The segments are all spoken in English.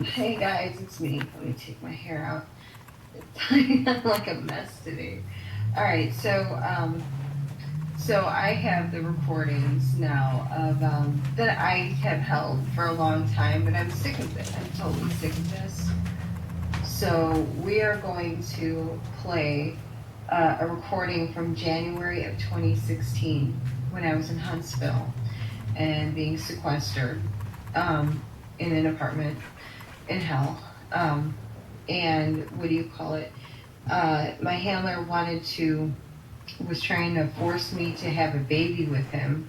Hey guys, it's me. Let me take my hair out. I'm like a mess today. All right, so I have the recordings now of that I have held for a long time, but I'm sick of it. I'm totally sick of this. So we are going to play a recording from January of 2016 when I was in Huntsville and being sequestered in an apartment in hell. And what do you call it? My handler was trying to force me to have a baby with him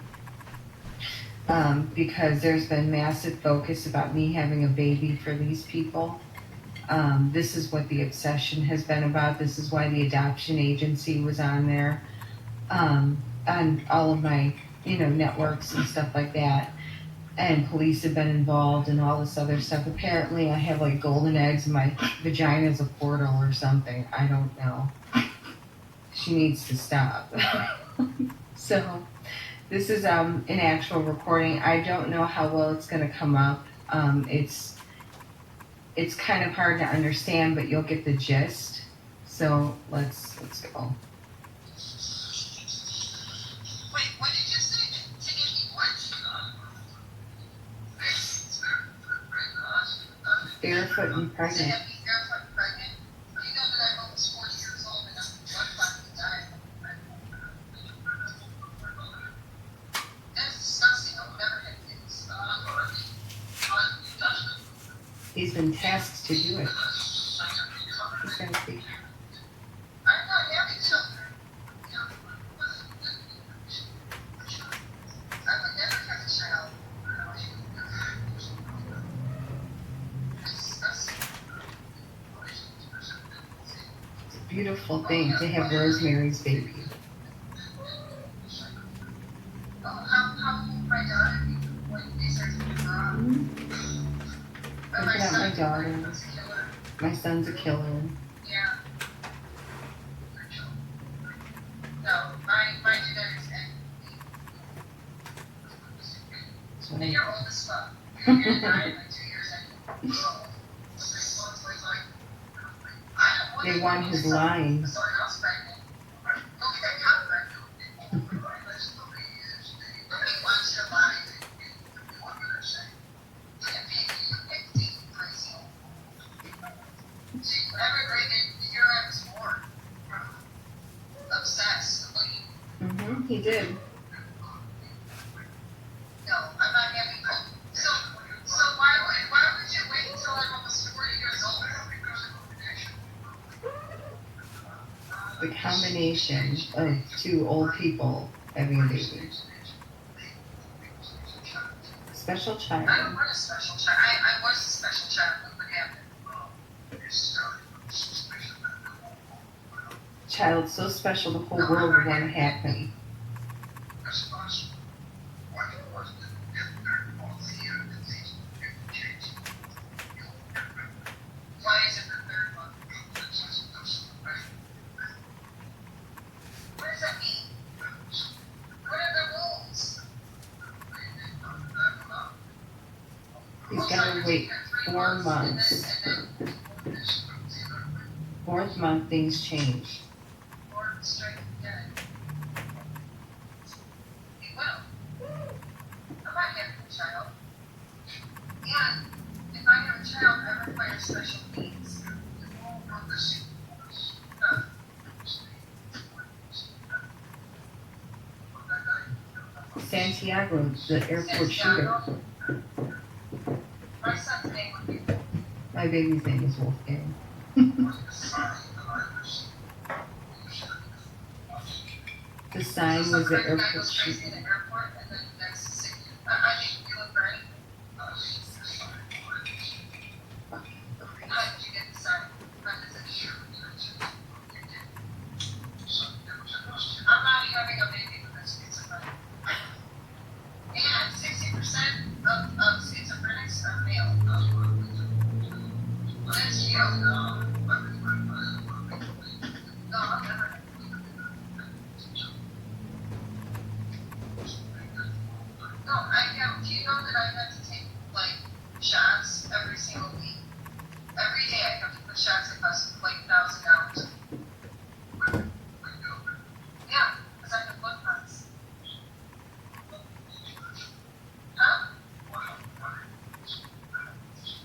because there's been massive focus about me having a baby for these people. This is what the obsession has been about. This is why the adoption agency was on there, on all of my, networks and stuff like that. And police have been involved and all this other stuff. Apparently, I have like golden eggs and my vagina is a portal or something. I don't know. She needs to stop. So, this is an actual recording. I don't know how well it's going to come up. It's kind of hard to understand, but you'll get the gist. So let's go. Wait, what did you say? Barefoot and pregnant. Barefoot and pregnant. You know that I'm almost 40 years old and I'm fucking dying. That's disgusting. I'll never have kids. He's been tasked to do it. He's going to speak. I'm not having children. I would never have a child. It's a beautiful thing to have Rosemary's baby. Looking at my daughter. My son's a killer. Yeah. No, my genetics and you're old as fuck. You're gonna die in like 2 years. They want his line. He did. No, I'm not having. So why would you wait until I'm almost 40 years old? The combination of two old people having a baby. Special child. I don't want a special child. I was a special child. Look what happened. Child so special the whole world would want to have him. Why is it the third one? What does that mean? What are the rules? He's got to wait 4 months. 4th month, things change. Or strike dead. It will. I'm not having a child. And if I have a child, I require special needs. Santiago, the airport shooter. My son's name would be My baby's name is Wolfgang. The sign was the airport shooter. in the airport and then next to sick. I mean, you look great. How did you get the sign? How does it? I'm not having a baby with a schizophrenic. And 60% of schizophrenics are male. Well, that's you. No, I'll never.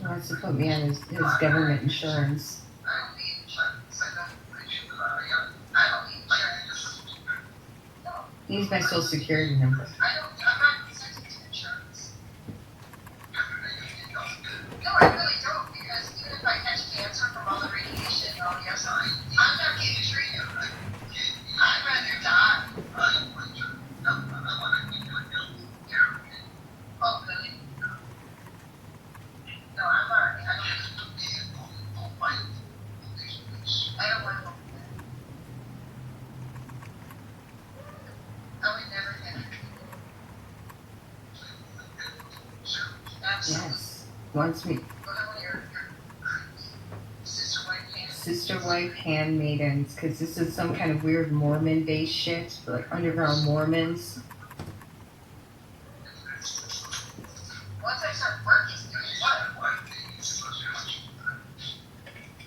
wants to put me on his government insurance. I don't need insurance. I don't need insurance. No. He needs my social security number. I'm not consenting to insurance. No, I really don't, because even if I catch cancer from all the radiation, oh yes, I'm not getting treated. I'd rather die. Oh, really? No, I'm not. I don't want to. I would never get it. Absolutely. Yes. Wants me. Your sister wife can't. Sister wife handmaidens, because this is some kind of weird Mormon based shit, like underground Mormons. Once I start working, doing what?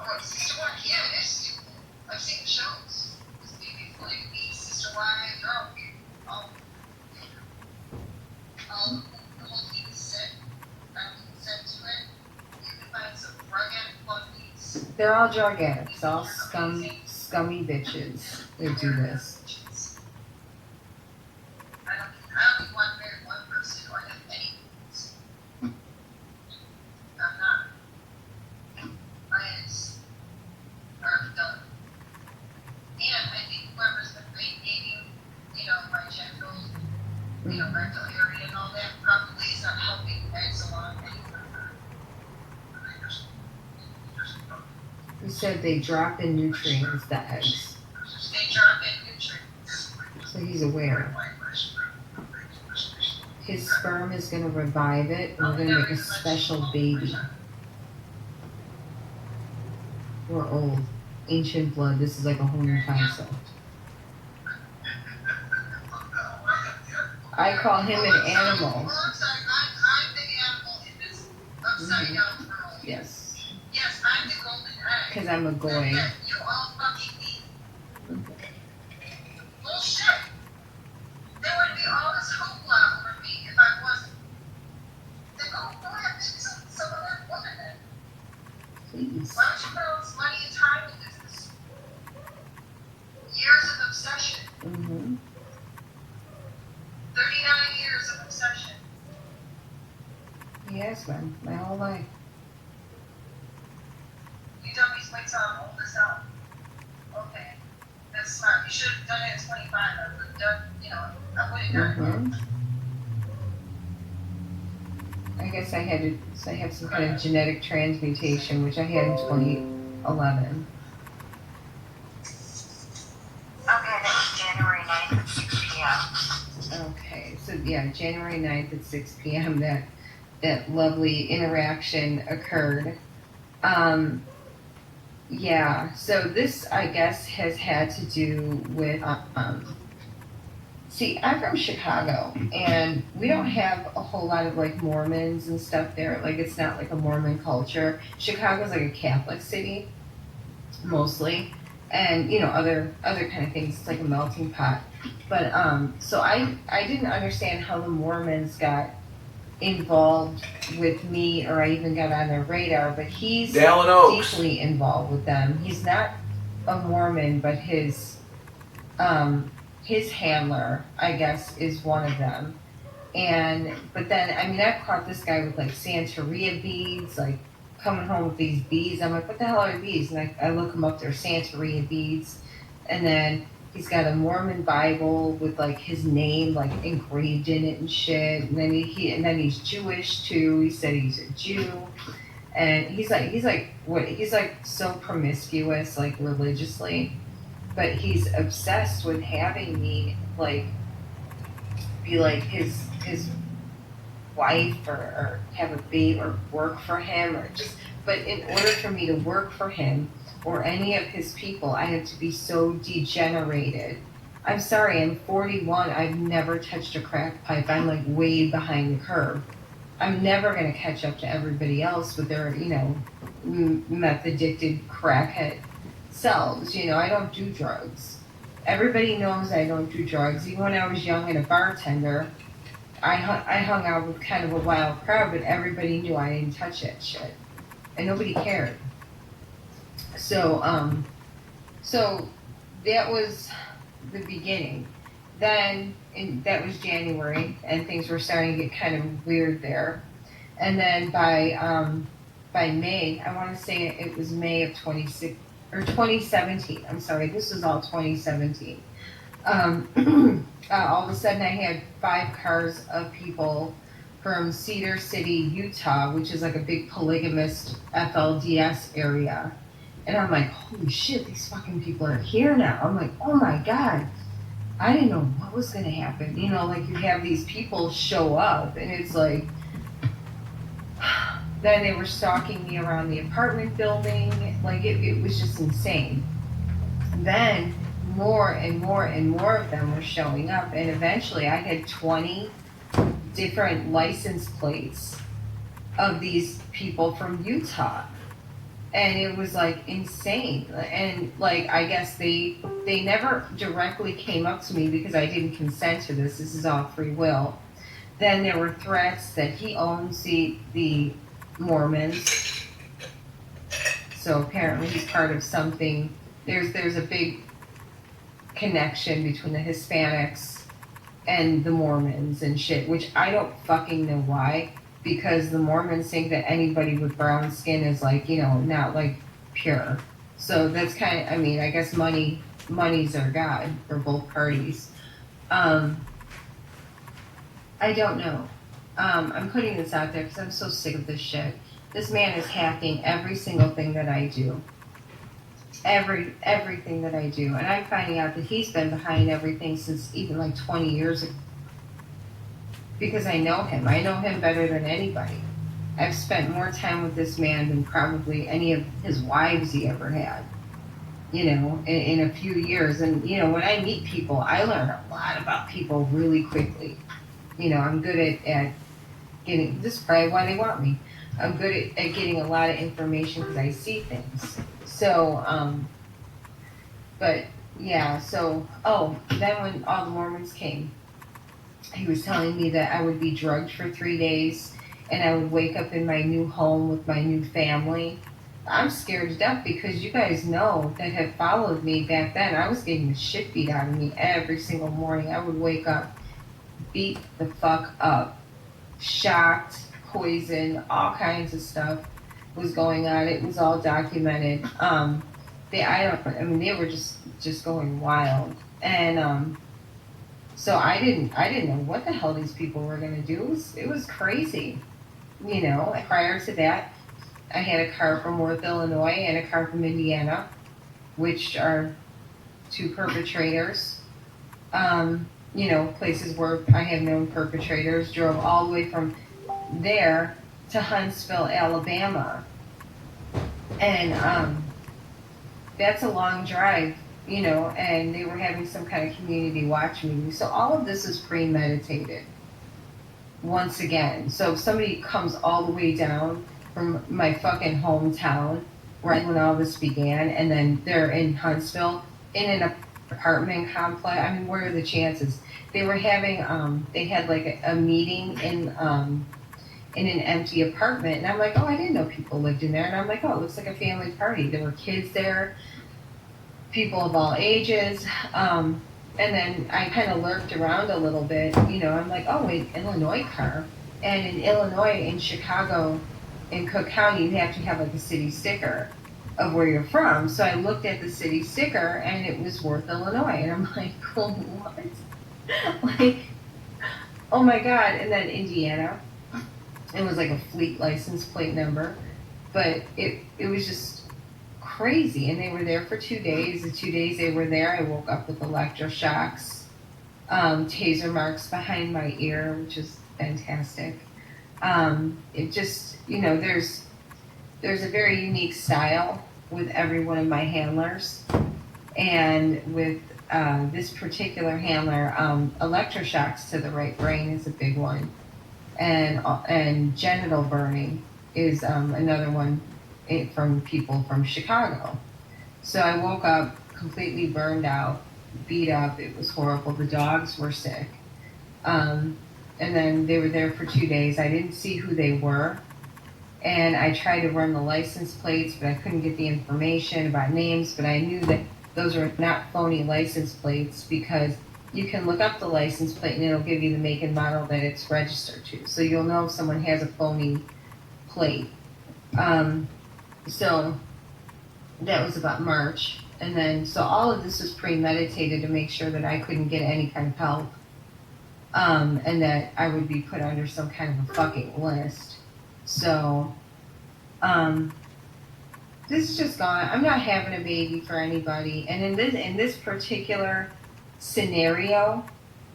Oh, sister wife, yeah, it is stupid. I've seen the shows. This baby like me, sister wife, all the whole team is set. I'm consent to it. You can find some drug addict bunnies. They're all drug addicts, all scummy bitches that do this. I only want to marry one person or have any. I'm not. My ex are done. And I think whoever's been maintaining, my genitals, rectal area and all that probably is not helping eggs along any further. Who said they drop in nutrients, the eggs? They drop in nutrients. So he's aware. His sperm is going to revive it, and we're going to make a special baby. We're old. Ancient blood. This is like a whole new concept. I call him an animal. Well, I'm sorry. I'm the animal in this upside down world. Yes. Yes, I'm the golden egg. Because I'm a goy. That you all fucking need. Bullshit. There would be all this hoopla over me if I wasn't. Then go ahead, some other woman then. Please. Why don't you put all this money and time into this? Years of obsession. Mm-hmm. 39 years of obsession. He has been my whole life. You dummies wait till I'm old as hell. Okay. That's smart. You should have done it at 25. I would have done, I would have done it. I guess I had some kind of genetic transmutation, which I had in 2011. Okay, that was January 9th at 6 p.m. Okay, so yeah, January 9th at 6 p.m. that lovely interaction occurred. Yeah, so this, I guess, has had to do with, see, I'm from Chicago, and we don't have a whole lot of, like, Mormons and stuff there. Like, it's not like a Mormon culture. Chicago's like a Catholic city, mostly, and, other kind of things. It's like a melting pot. But, so I didn't understand how the Mormons got involved with me, or I even got on their radar, but he's deeply involved with them. He's not a Mormon, but his handler, I guess, is one of them. But then, I've caught this guy with like Santeria beads, like coming home with these beads. I'm like, what the hell are these? And I look him up, they're Santeria beads. And then he's got a Mormon Bible with like his name like engraved in it and shit. And then he's Jewish too. He said he's a Jew. And he's like so promiscuous, like religiously. But he's obsessed with having me like be like his wife or have a baby or work for him but in order for me to work for him or any of his people, I have to be so degenerated. I'm sorry, I'm 41. I've never touched a crack pipe. I'm like way behind the curve. I'm never going to catch up to everybody else with their, meth addicted crackhead selves. I don't do drugs. Everybody knows I don't do drugs. Even when I was young and a bartender, I hung out with kind of a wild crowd, but everybody knew I didn't touch that shit. and nobody cared. So so that was the beginning. Then that was January, and things were starting to get kind of weird there. And then by May, I want to say it was May of 2017. I'm sorry, this was all 2017. All of a sudden, I had 5 cars of people from Cedar City, Utah, which is like a big polygamist FLDS area. And I'm like, holy shit, these fucking people are here now. I'm like, oh my God. I didn't know what was going to happen. You know, like you have these people show up, and it's like, then they were stalking me around the apartment building. Like it was just insane. Then more and more and more of them were showing up, and eventually I had 20 different license plates of these people from Utah. And it was like insane. And like I guess they never directly came up to me because I didn't consent to this. This is all free will. Then there were threats that he owns the Mormons. So apparently he's part of something. There's a big connection between the Hispanics and the Mormons and shit, which I don't fucking know why. Because the Mormons think that anybody with brown skin is like, you know, not like pure. So that's kind of, I mean, I guess money's their god for both parties. I don't know. I'm putting this out there because I'm so sick of this shit. This man is hacking every single thing that I do. Everything that I do. And I'm finding out that he's been behind everything since even like 20 years ago. Because I know him. I know him better than anybody. I've spent more time with this man than probably any of his wives he ever had, you know, in a few years. And, you know, when I meet people, I learn a lot about people really quickly. You know, I'm good at getting, this is probably why they want me. I'm good at getting a lot of information because I see things. So, but yeah, so, then when all the Mormons came, he was telling me that I would be drugged for 3 days and I would wake up in my new home with my new family. I'm scared to death because you guys know that have followed me back then. I was getting the shit beat out of me every single morning. I would wake up, beat the fuck up, shocked, poisoned, all kinds of stuff was going on. It was all documented. They were just going wild. And, so I didn't know what the hell these people were going to do. It was crazy, you know. Prior to that, I had a car from Worth, Illinois, and a car from Indiana, which are 2 perpetrators. You know, places where I have known perpetrators. Drove all the way from there to Huntsville, Alabama, and that's a long drive. You know, and they were having some kind of community watch meeting. So all of this is premeditated. Once again. So if somebody comes all the way down from my fucking hometown, right when all this began, and then they're in Huntsville, in an apartment complex, I mean, what are the chances? They were having, they had like a meeting in an empty apartment, and I'm like, oh, I didn't know people lived in there. And I'm like, oh, it looks like a family party. There were kids there, people of all ages, and then I kind of lurked around a little bit, you know. I'm like, oh, an Illinois car, and in Illinois, in Chicago, in Cook County, you have to have like a city sticker of where you're from. So I looked at the city sticker, and it was Worth, Illinois, and I'm like, oh, what? Like, oh my God. And then Indiana, it was like a fleet license plate number, but it was just crazy. And they were there for 2 days. The 2 days they were there, I woke up with electroshocks, taser marks behind my ear, which is fantastic. It just, you know, there's a very unique style with every one of my handlers. And with this particular handler, electroshocks to the right brain is a big one. And genital burning is another one from people from Chicago. So I woke up completely burned out, beat up. It was horrible. The dogs were sick. And then they were there for 2 days. I didn't see who they were. and I tried to run the license plates, but I couldn't get the information about names, but I knew that those were not phony license plates because you can look up the license plate and it'll give you the make and model that it's registered to. So you'll know if someone has a phony plate. So that was about March. And then, so all of this was premeditated to make sure that I couldn't get any kind of help. And that I would be put under some kind of a fucking list. So, this is just gone. I'm not having a baby for anybody. And in this particular scenario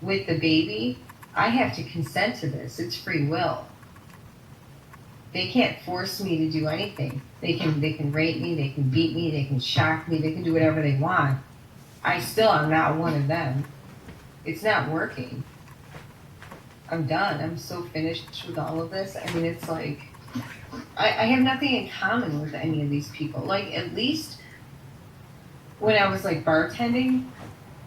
with the baby, I have to consent to this. It's free will. They can't force me to do anything. They can rape me, they can beat me, they can shock me, they can do whatever they want. I still am not one of them. It's not working. I'm done. I'm so finished with all of this. I mean, it's like, I have nothing in common with any of these people. Like, at least when I was like bartending,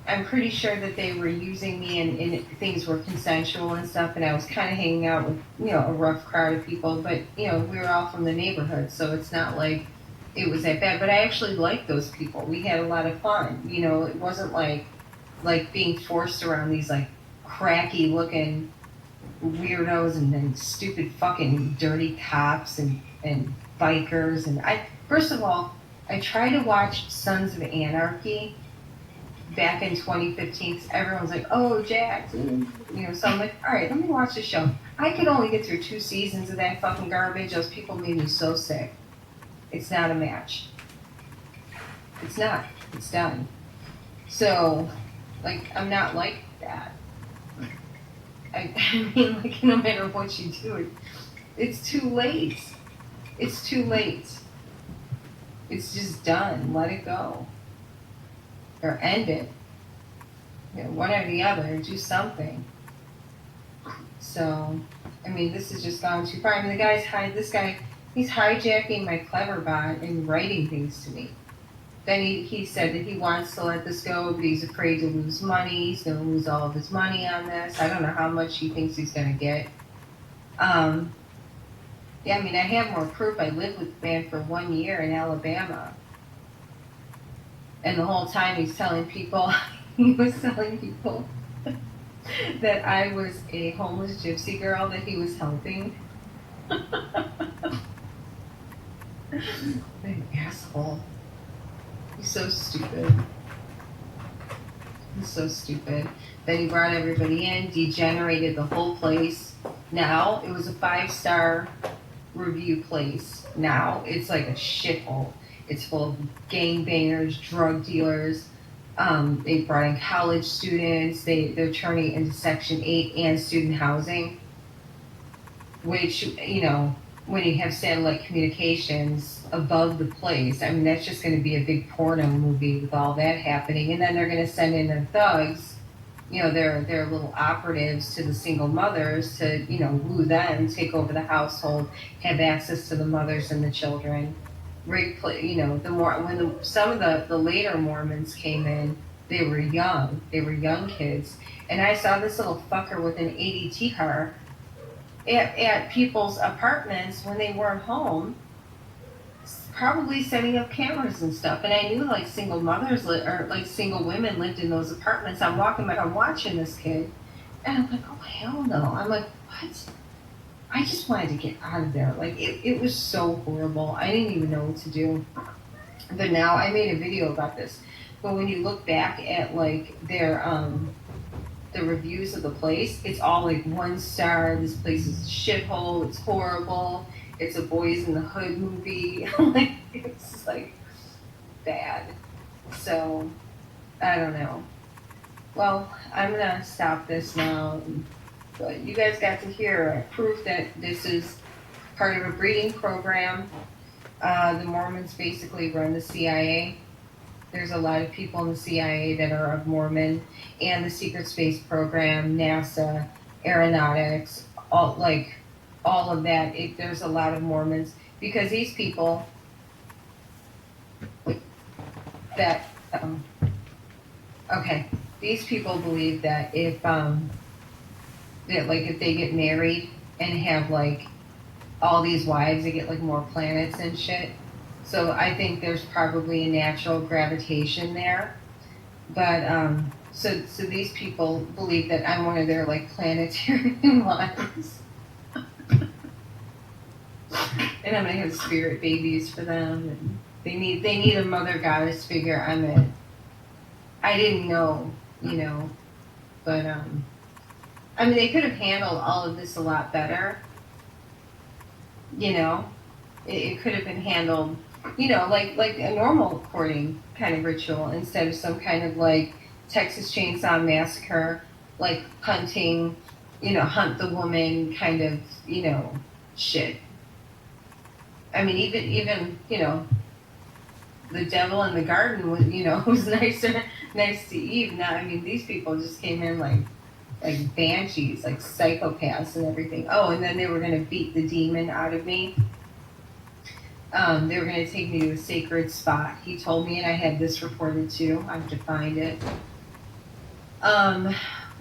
I'm pretty sure that they were using me and things were consensual and stuff, and I was kind of hanging out with, a rough crowd of people, but, we were all from the neighborhood, so it's not like it was that bad. But I actually liked those people. We had a lot of fun. It wasn't like being forced around these, like, cracky looking weirdos and then stupid fucking dirty cops and bikers. And first of all, I tried to watch Sons of Anarchy back in 2015, everyone's like, oh, Jax, so I'm like, all right, let me watch the show. I could only get through 2 seasons of that fucking garbage. Those people made me so sick. It's not a match. It's not. It's done. So, like, I'm not like that. I mean, like, no matter what you do, it's too late. It's too late. It's just done. Let it go. Or end it. One or the other. Do something. So, I mean, this has just gone too far. I mean, this guy, he's hijacking my clever bot and writing things to me. Then he said that he wants to let this go, but he's afraid to lose money. He's going to lose all of his money on this. I don't know how much he thinks he's going to get. Yeah, I mean, I have more proof. I lived with the man for 1 year in Alabama. And the whole time he was telling people that I was a homeless gypsy girl that he was helping. An asshole. He's so stupid. He's so stupid. Then he brought everybody in, degenerated the whole place. Now, it was a 5-star review place. Now, it's like a shithole. It's full of gangbangers, drug dealers. They brought in college students. They're turning it into Section 8 and student housing, which, when you have satellite communications above the place, I mean, that's just going to be a big porno movie with all that happening. And then they're going to send in their thugs, their little operatives to the single mothers to, woo them, take over the household, have access to the mothers and the children. Some of the later Mormons came in, they were young kids. And I saw this little fucker with an ADT car at people's apartments when they weren't home, probably setting up cameras and stuff. And I knew like single mothers or like single women lived in those apartments. I'm walking back, I'm watching this kid, and I'm like, oh hell no. I'm like, what? I just wanted to get out of there. Like it was so horrible. I didn't even know what to do. But now I made a video about this. But when you look back at like their the reviews of the place, it's all like 1 star. This place is a shithole. It's horrible. It's a Boys in the Hood movie. Like it's like bad. So I don't know. Well, I'm gonna stop this now. But you guys got to hear proof that this is part of a breeding program. The Mormons basically run the CIA. There's a lot of people in the CIA that are of Mormon, and the secret space program, NASA, aeronautics, all of that. There's a lot of Mormons because these people that these people believe that if they get married and have like all these wives, they get like more planets and shit. So I think there's probably a natural gravitation there. But so these people believe that I'm one of their like planetary wives. And I'm gonna have spirit babies for them, and they need a mother goddess figure. I didn't know, but I mean, they could have handled all of this a lot better. It could have been handled, like a normal courting kind of ritual instead of some kind of like Texas Chainsaw Massacre, like hunting, hunt the woman kind of, shit. I mean, even the devil in the garden was, was nice to Eve. Now, I mean, these people just came in like banshees, like psychopaths and everything. Oh, and then they were going to beat the demon out of me. They were going to take me to a sacred spot. He told me, and I had this reported too. I have to find it.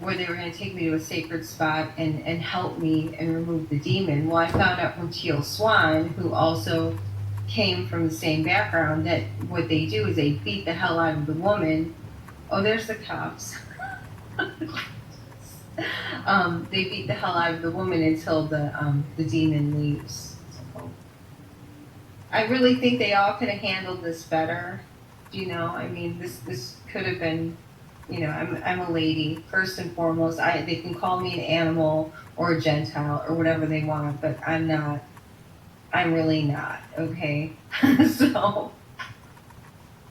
Where they were going to take me to a sacred spot and help me and remove the demon. Well, I found out from Teal Swan, who also came from the same background, that what they do is they beat the hell out of the woman. Oh, there's the cops. They beat the hell out of the woman until the demon leaves. So, I really think they all could have handled this better. I mean, this could have been. I'm a lady first and foremost. They can call me an animal or a Gentile or whatever they want, but I'm not. I'm really not. Okay, so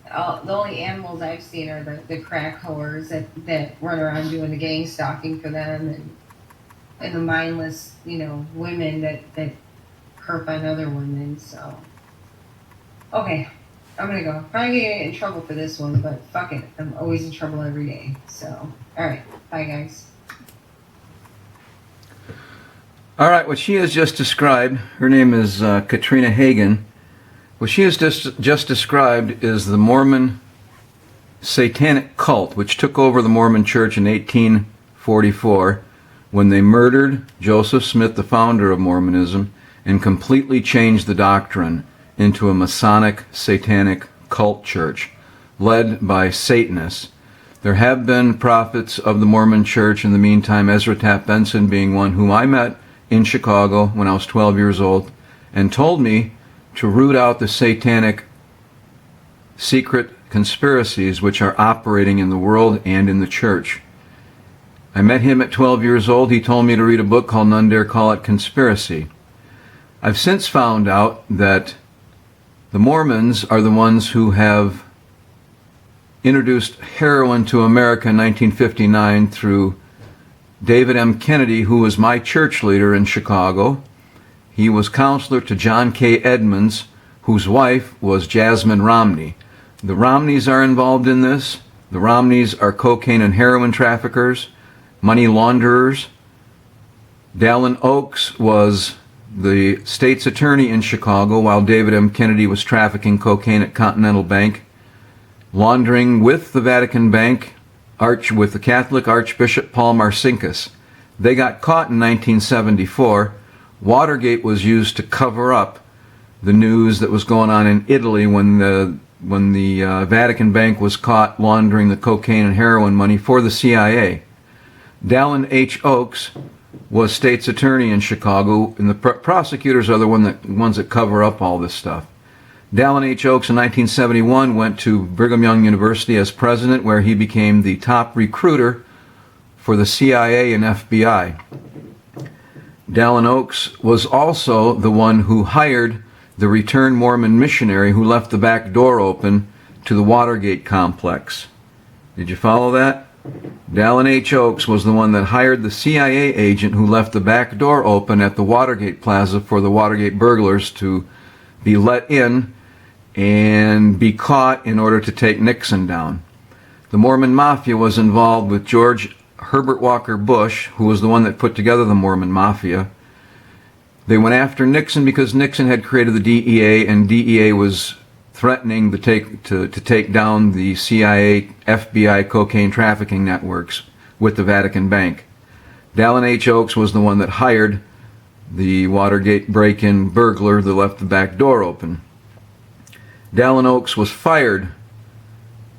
the only animals I've seen are the crack whores that run around doing the gang stalking for them, and the mindless women that herp on other women. So okay. I'm gonna go. Probably gonna get in trouble for this one, but fuck it. I'm always in trouble every day. So, alright. Bye, guys. Alright, what she has just described, her name is Katina Hagen. What she has just described is the Mormon Satanic cult, which took over the Mormon Church in 1844 when they murdered Joseph Smith, the founder of Mormonism, and completely changed the doctrine into a Masonic Satanic cult church led by Satanists. There have been prophets of the Mormon Church in the meantime, Ezra Taft Benson being one whom I met in Chicago when I was 12 years old and told me to root out the satanic secret conspiracies which are operating in the world and in the church. I met him at 12 years old. He told me to read a book called None Dare Call It Conspiracy. I've since found out that the Mormons are the ones who have introduced heroin to America in 1959 through David M. Kennedy, who was my church leader in Chicago. He was counselor to John K. Edmonds, whose wife was Jasmine Romney. The Romneys are involved in this. The Romneys are cocaine and heroin traffickers, money launderers. Dallin Oaks was the state's attorney in Chicago while David M. Kennedy was trafficking cocaine at Continental Bank, laundering with the Vatican Bank, with the Catholic Archbishop Paul Marcinkus. They got caught in 1974. Watergate was used to cover up the news that was going on in Italy when the Vatican Bank was caught laundering the cocaine and heroin money for the CIA. Dallin H. Oaks was state's attorney in Chicago, and the prosecutors are the ones that cover up all this stuff. Dallin H. Oaks in 1971 went to Brigham Young University as president, where he became the top recruiter for the CIA and FBI. Dallin Oaks was also the one who hired the returned Mormon missionary who left the back door open to the Watergate complex. Did you follow that? Dallin H. Oaks was the one that hired the CIA agent who left the back door open at the Watergate Plaza for the Watergate burglars to be let in and be caught in order to take Nixon down. The Mormon Mafia was involved with George Herbert Walker Bush, who was the one that put together the Mormon Mafia. They went after Nixon because Nixon had created the DEA, and DEA was threatening to take down the CIA, FBI cocaine trafficking networks with the Vatican Bank. Dallin H. Oaks was the one that hired the Watergate break-in burglar that left the back door open. Dallin Oaks was fired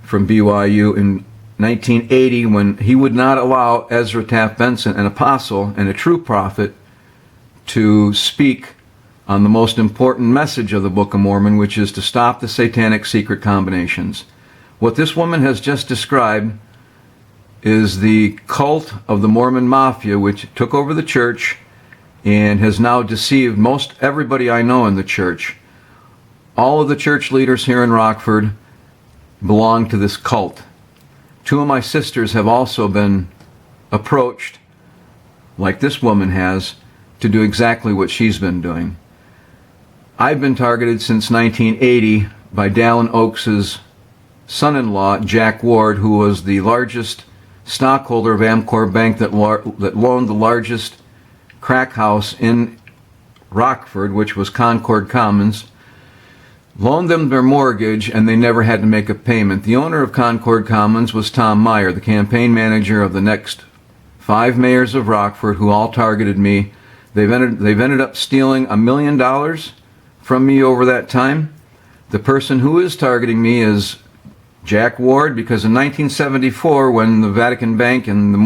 from BYU in 1980 when he would not allow Ezra Taft Benson, an apostle and a true prophet, to speak on the most important message of the Book of Mormon, which is to stop the satanic secret combinations. What this woman has just described is the cult of the Mormon Mafia, which took over the church and has now deceived most everybody I know in the church. All of the church leaders here in Rockford belong to this cult. Two of my sisters have also been approached, like this woman has, to do exactly what she's been doing. I've been targeted since 1980 by Dallin Oaks' son-in-law, Jack Ward, who was the largest stockholder of Amcore Bank that loaned the largest crack house in Rockford, which was Concord Commons, loaned them their mortgage, and they never had to make a payment. The owner of Concord Commons was Tom Meyer, the campaign manager of the next 5 mayors of Rockford, who all targeted me. They've ended up stealing $1 million from me over that time. The person who is targeting me is Jack Ward, because in 1974, when the Vatican Bank and the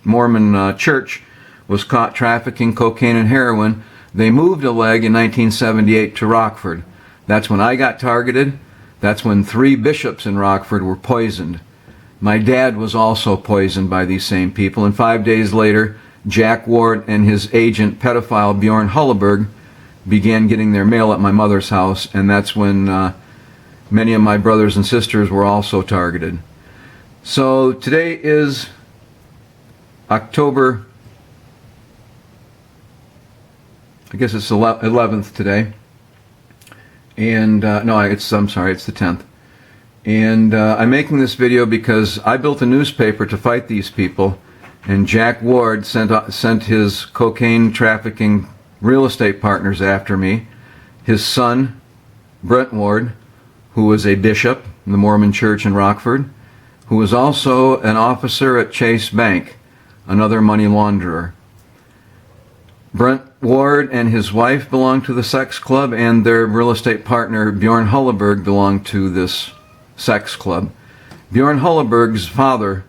Mormon Church was caught trafficking cocaine and heroin, they moved a leg in 1978 to Rockford. That's when I got targeted. That's when 3 bishops in Rockford were poisoned. My dad was also poisoned by these same people, and 5 days later, Jack Ward and his agent, pedophile Bjorn Hulleberg, began getting their mail at my mother's house, and that's when many of my brothers and sisters were also targeted. So today is October, I guess it's 11th today. And I'm sorry, it's the 10th. And I'm making this video because I built a newspaper to fight these people, and Jack Ward sent his cocaine trafficking real estate partners after me. His son, Brent Ward, who was a bishop in the Mormon Church in Rockford, who was also an officer at Chase Bank, another money launderer. Brent Ward and his wife belong to the sex club, and their real estate partner, Bjorn Hulleberg, belonged to this sex club. Bjorn Hulleberg's father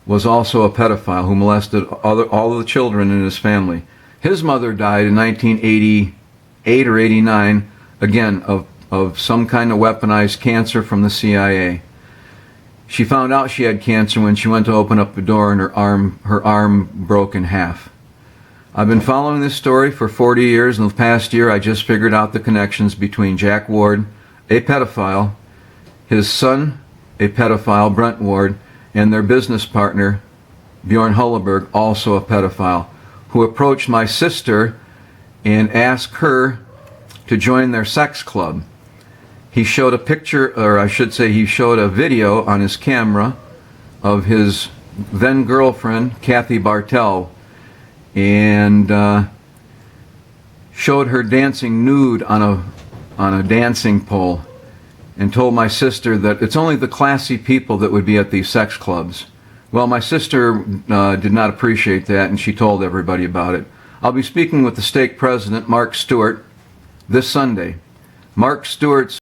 was also a pedophile who molested all of the children in his family. His mother died in 1988 or 89, again, of some kind of weaponized cancer from the CIA. She found out she had cancer when she went to open up the door, and her arm broke in half. I've been following this story for 40 years, and the past year I just figured out the connections between Jack Ward, a pedophile, his son, a pedophile, Brent Ward, and their business partner, Bjorn Hulleberg, also a pedophile, who approached my sister and asked her to join their sex club. He showed a picture, or I should say he showed a video on his camera of his then girlfriend, Kathy Bartell, and showed her dancing nude on a dancing pole, and told my sister that it's only the classy people that would be at these sex clubs. Well, my sister did not appreciate that, and she told everybody about it. I'll be speaking with the stake president, Mark Stewart, this Sunday. Mark Stewart's